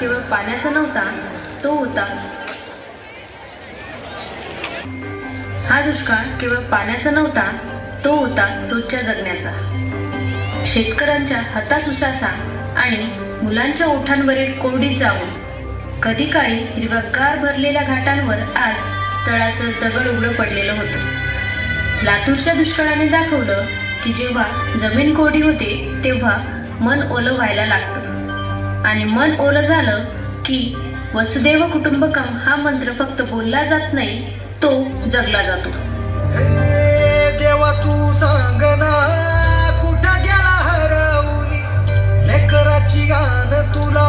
केवळ पाण्याचा नव्हता, तो होता रोजच्या जगण्याचा. शेतकऱ्यांच्या हातासुसासा आणि मुलांच्या ओठांवरील कोरडी चावून कधी काळी हिरव्यागार भरलेल्या घाटांवर आज तळाचं दगड उघडं पडलेलं होतं. लातूरच्या दुष्काळाने दाखवलं की जेव्हा जमीन कोरडी होते तेव्हा मन ओलं व्हायला लागतं, आणि मन ओलं झालं की वसुदैव कुटुंबकम हा मंत्र फक्त बोलला जात नाही, तो जगला जातो. देवा तू सांग ना कुठं गेला हरवून लेकराची गाण तुला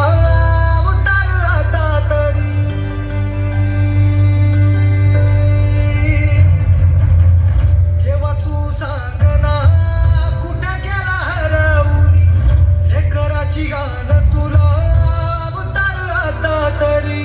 उतार आता तरी. देवा तू सांग ना कुठं गेला हरवून लेकराची गाण तुला उतार आता तरी.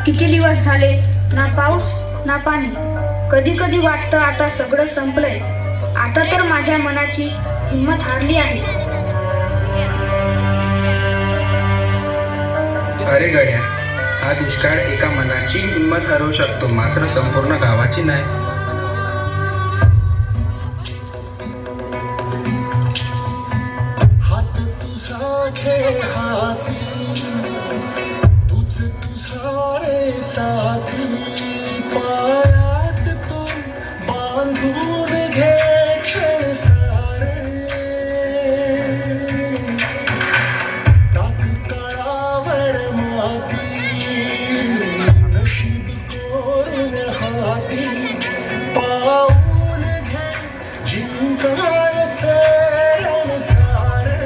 किती दिवस झाले ना पाऊस ना पाणी. कधी कधी वाटतं आता सगळं संपलंय. आता तर माझ्या मनाची हिंमत हारली आहे. अरे गड्या, हा दुष्काळ एका मनाची हिंमत हरवू शकतो, मात्र संपूर्ण गावाची नाही. हात तुझा घे हाती तुझ तुझा रे साथी पायात तू बांधून घे क्षण सारे. टाक तळावर माती नशीब कोरून हाती पाऊल घे जिंकायचं रण सारे.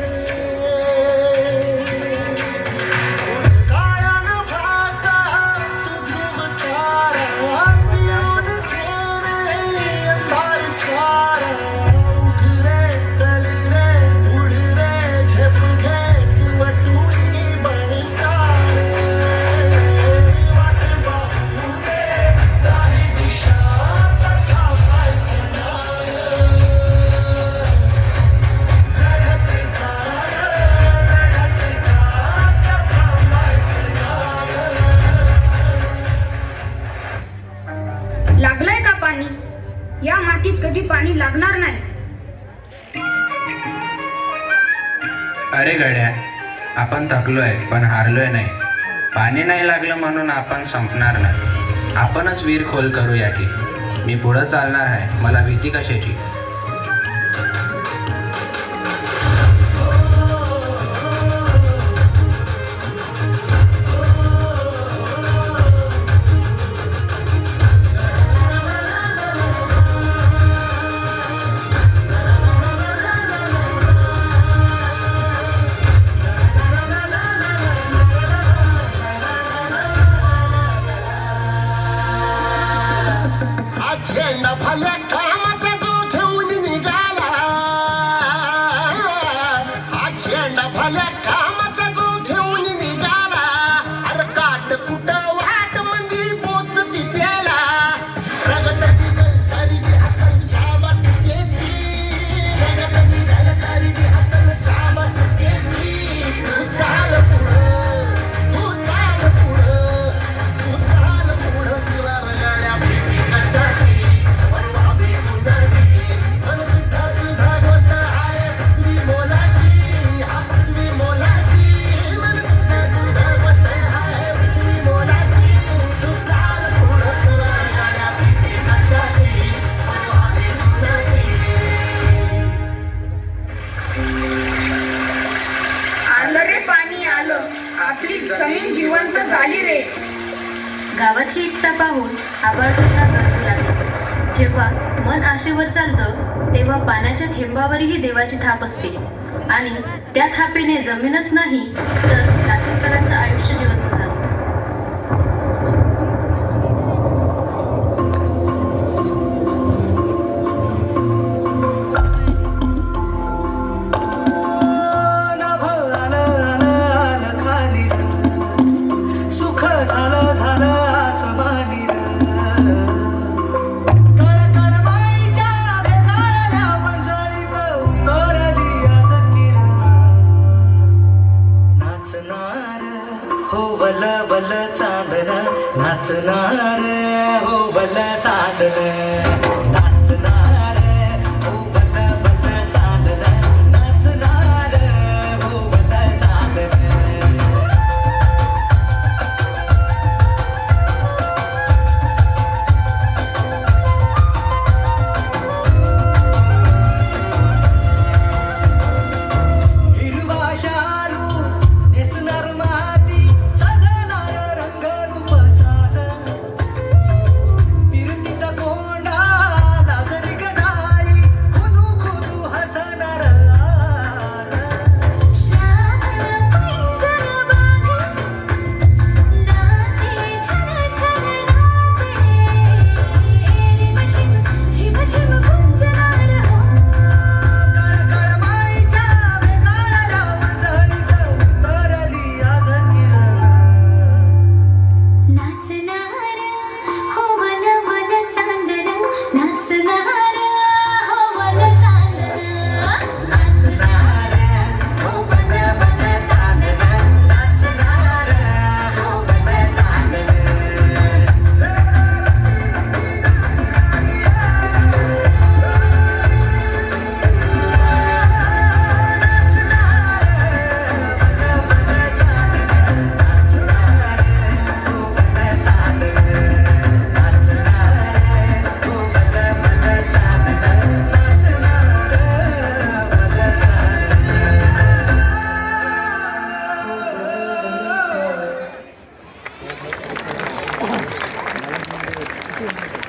काळ्या नभाचा तू ध्रुव तारा पिऊन घेणे अंधार सारा. उठ रे चल रे उड रे झेप घे वटुनी बळ सारे. वाट पाहू दे काही दिशा थांबायचं नाही. लढत जा थांबायचं नाही. लागलंय का पाणी? या मातीत कधी पाणी लागणार नाही. अरे गड्या, आपण थकलोय पण हारलोय नाही. पाणी नाही लागलं म्हणून आपण संपणार नाही. आपणच विहीर खोल करूया की. मी पुढं चालणार आहे, मला भीती कशाची. झेंडा भल्या कामाचा जो घेऊन निघाला. हा झेंडा भल्या कामाचा जो घेऊन निघाला. अरे काट कुठं वाट मंदी पोचती त्याला. रगत निघल तरी बी हसल शाबास त्याची. रगत निघल तरी बी हसल शाबास त्याची. तू चाल पुढं, तू चाल पुढं, तू चाल पुढं. तुला रगड्या भीती कशाची. आलं रे पाणी आलं, आपली जमीन जिवंत झाली रे. गावाची एकता पाहून आभाळ सुद्धा गरजू लागला. जेव्हा मन आशेवर चालतं तेव्हा पाण्याच्या थेंबावरही देवाची थाप असते, आणि त्या थापेने जमीनच नाही तर लातूरकरांचं आयुष्य जिवंत झालं. नाचणार हो बल चांदणं नाचणार हो बल बल चांदणं नाचणार हो बल चांदणं हिरवा शालू नेसणार माती सजणार रंगरूप साज फिरतीचा कोंडा लाजरी गजाई खुदू खुदू हसणार आज कळकळमाईच्या वेगाळ्या वंजळीत उतरली आज किरण नाचणार हो बल बल चांदण नाचणार हो बल चांदण नाचणार हो बल बल चांदणं नाचणार हो बल चांदणं Thank you.